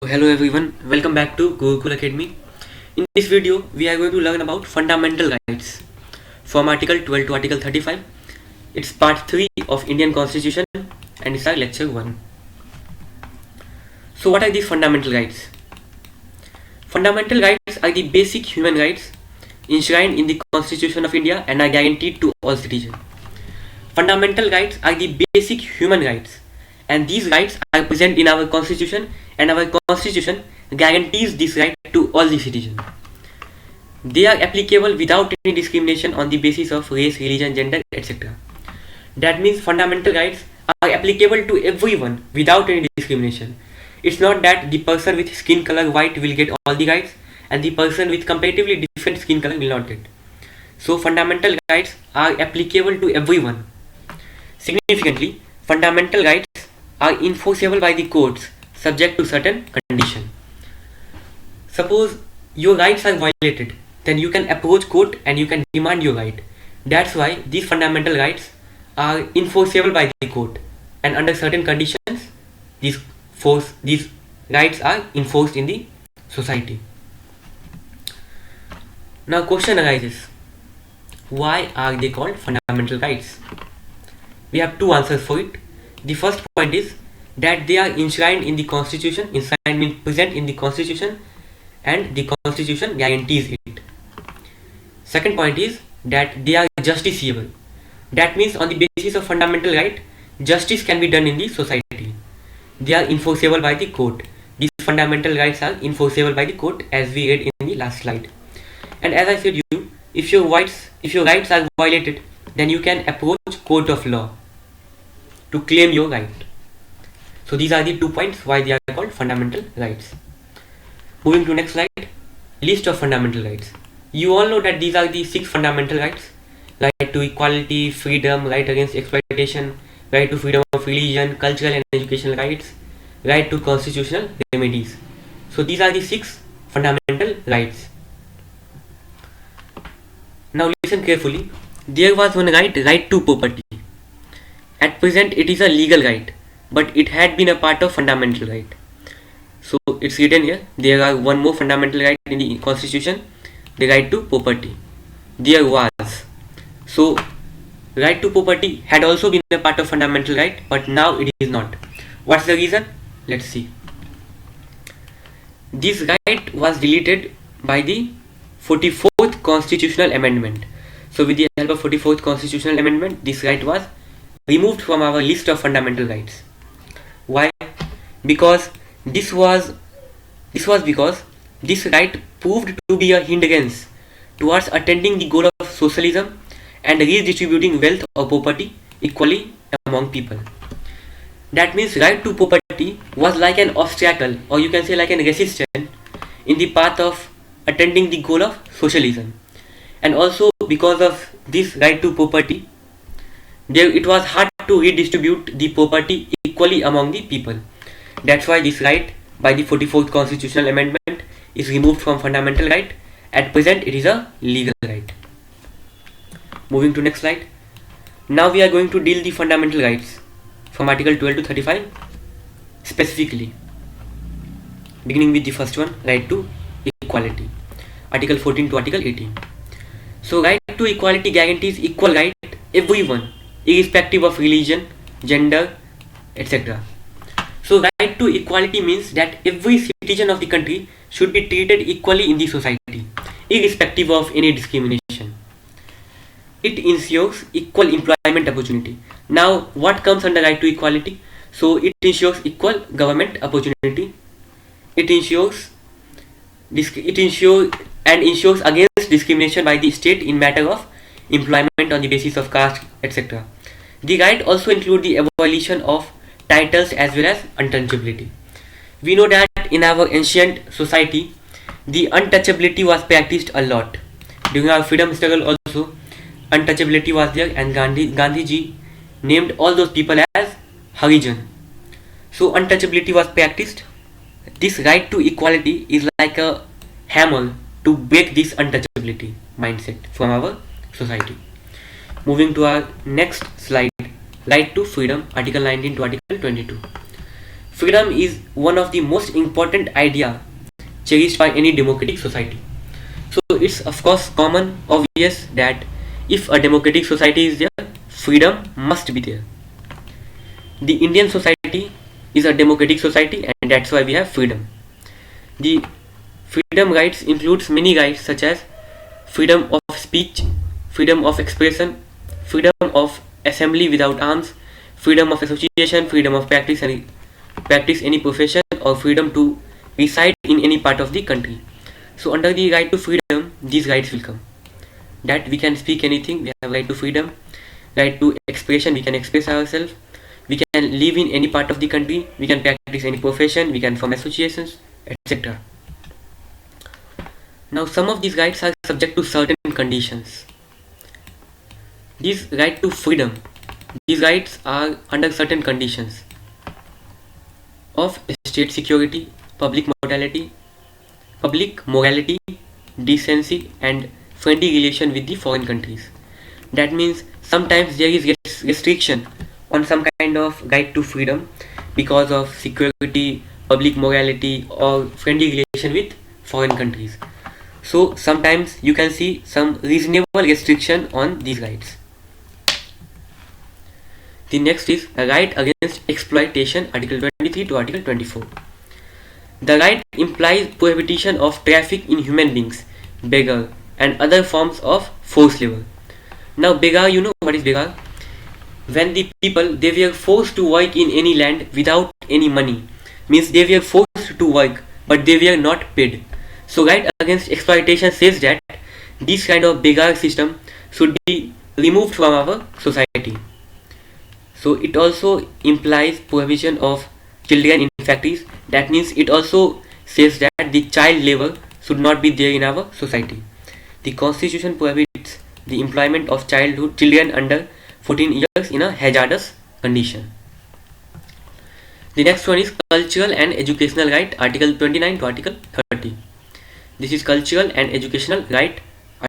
Hello everyone, welcome back to Gurukul Academy. In this video, we are going to learn about fundamental rights from Article 12 to Article 35. It's part 3 of Indian Constitution and it's our lecture 1. So what are these fundamental rights? Fundamental rights are the basic human rights enshrined in the Constitution of India and are guaranteed to all citizens. Fundamental rights are the basic human rights, and these rights are present in our Constitution, and our Constitution guarantees this right to all the citizens. They are applicable without any discrimination on the basis of race, religion, gender, etc. That means fundamental rights are applicable to everyone without any discrimination. It's not that the person with skin color white will get all the rights and the person with comparatively different skin color will not get. So fundamental rights are applicable to everyone. Significantly, fundamental rights are enforceable by the courts subject to certain conditions. Suppose your rights are violated, then you can approach court and you can demand your right. That's why these fundamental rights are enforceable by the court, and under certain conditions these rights are enforced in the society. Now question arises, why are they called fundamental rights? We have two answers for it. The first point is that they are enshrined in the Constitution. Enshrined means present in the Constitution, and the Constitution guarantees it. Second point is that they are justiciable. That means on the basis of fundamental right, justice can be done in the society. They are enforceable by the court. These fundamental rights are enforceable by the court, as we read in the last slide. And as I said you, if your rights are violated, then you can approach court of law to claim your right. So these are the 2 points why they are called fundamental rights. Moving to next slide, list of fundamental rights. You all know that these are the 6 fundamental rights: right to equality, freedom, right against exploitation, right to freedom of religion, cultural and educational rights, right to constitutional remedies. So these are the 6 fundamental rights. Now listen carefully. There was one right to property. At present it is a legal right, but it had been a part of fundamental right. So it's written here, there are one more fundamental right in the Constitution, the right to property. There was. So right to property had also been a part of fundamental right, but now it is not. What's the reason? Let's see. This right was deleted by the 44th Constitutional Amendment. So with the help of 44th Constitutional Amendment, this right was removed from our list of fundamental rights. Why? Because this was because this right proved to be a hindrance towards attaining the goal of socialism and redistributing wealth or property equally among people. That means right to property was like an obstacle, or you can say like an resistance in the path of attaining the goal of socialism. And also because of this right to property, it was hard to redistribute the property equally among the people. That's why this right by the 44th Constitutional Amendment is removed from fundamental right. At present it is a legal right. Moving to next slide. Now we are going to deal the fundamental rights from Article 12 to 35 specifically. Beginning with the first one, right to equality. Article 14 to Article 18. So right to equality guarantees equal right everyone, irrespective of religion, gender, etc. So right to equality means that every citizen of the country should be treated equally in the society, irrespective of any discrimination. It ensures equal employment opportunity. Now what comes under right to equality? So it ensures equal government opportunity. It ensures against discrimination by the state in matter of employment on the basis of caste, etc. The right also includes the abolition of titles as well as untouchability. We know that in our ancient society, the untouchability was practiced a lot. During our freedom struggle also, untouchability was there, and Gandhiji named all those people as Harijan. So untouchability was practiced. This right to equality is like a hammer to break this untouchability mindset from our society. Moving to our next slide, right to freedom, Article 19 to Article 22. freedom is one of the most important idea cherished by any democratic society. So it's of course common, obvious that if a democratic society is there, freedom must be there. The Indian society is a democratic society, and that's why we have freedom. The freedom rights includes many rights such as freedom of speech, freedom of expression, freedom of assembly without arms, freedom of association, freedom of practice any profession, or freedom to reside in any part of the country. So under the right to freedom, these rights will come. That we can speak anything, we have right to freedom, right to expression, we can express ourselves, we can live in any part of the country, we can practice any profession, we can form associations, etc. Now some of these rights are subject to certain conditions. These right to freedom, these rights are under certain conditions of state security, public morality, decency, and friendly relation with the foreign countries. That means sometimes there is restriction on some kind of right to freedom because of security, public morality, or friendly relation with foreign countries. So sometimes you can see some reasonable restriction on these rights. The next is a right against exploitation, Article 23 to Article 24. The right implies prohibition of traffic in human beings, beggar, and other forms of forced labor. Now beggar, you know what is beggar? When the people, they were forced to work in any land without any money, means they were forced to work but they were not paid. So right against exploitation says that this kind of beggar system should be removed from our society. So it also implies prohibition of children in factories. That means it also says that the child labor should not be there in our society. The constitution prohibits the employment of children under 14 years in a hazardous condition. The next one is cultural and educational right, Article 29 to Article 30. This is cultural and educational right,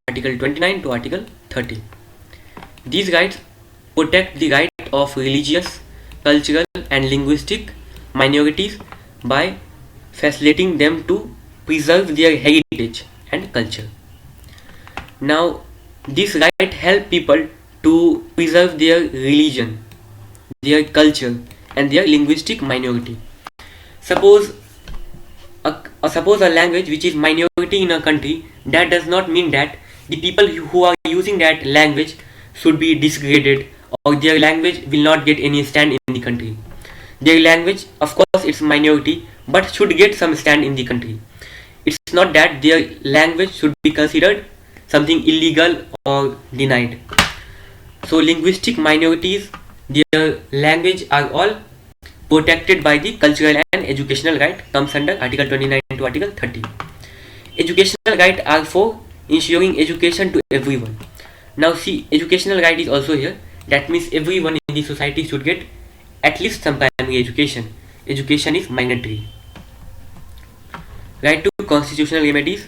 Article 29 to Article 30. These rights protect the right of religious, cultural, and linguistic minorities by facilitating them to preserve their heritage and culture. Now, this right help people to preserve their religion, their culture, and their linguistic minority. Suppose a language which is minority in a country, that does not mean that the people who are using that language should be disgraded, or their language will not get any stand in the country. Their language, of course, it's minority, but should get some stand in the country. It's not that their language should be considered something illegal or denied. So linguistic minorities, their language are all protected by the cultural and educational right, comes under Article 29 to Article 30. Educational right are for ensuring education to everyone. Now see, educational right is also here. That means everyone in the society should get at least some primary education. Education is mandatory. Right to constitutional remedies,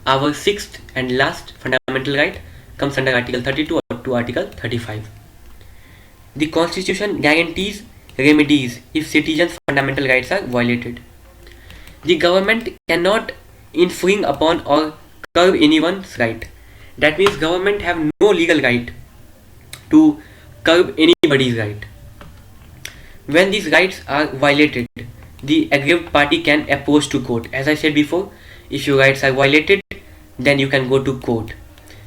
our sixth and last fundamental right, comes under Article 32 to Article 35. The Constitution guarantees remedies if citizens' fundamental rights are violated. The government cannot infringe upon or curb anyone's right. That means government have no legal right to curb anybody's right. When these rights are violated, the aggrieved party can approach to court. As I said before, if your rights are violated, then you can go to court.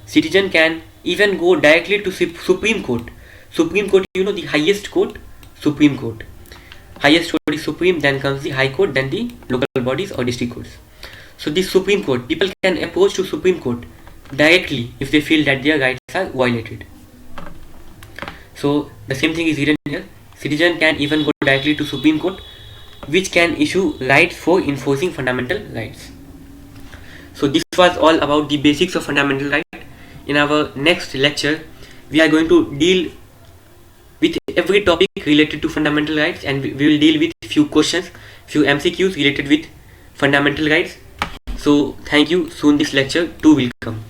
Citizen can even go directly to Supreme Court. Supreme Court, you know, the highest court, Supreme Court. Highest court is Supreme, then comes the High Court, then the local bodies or district courts. So this Supreme Court, people can approach to Supreme Court directly if they feel that their rights are violated. So the same thing is written here. Citizen can even go directly to Supreme Court, which can issue rights for enforcing fundamental rights. So this was all about the basics of fundamental rights. In our next lecture, we are going to deal with every topic related to fundamental rights, and we will deal with few questions, few MCQs related with fundamental rights. So thank you. Soon this lecture 2 will come.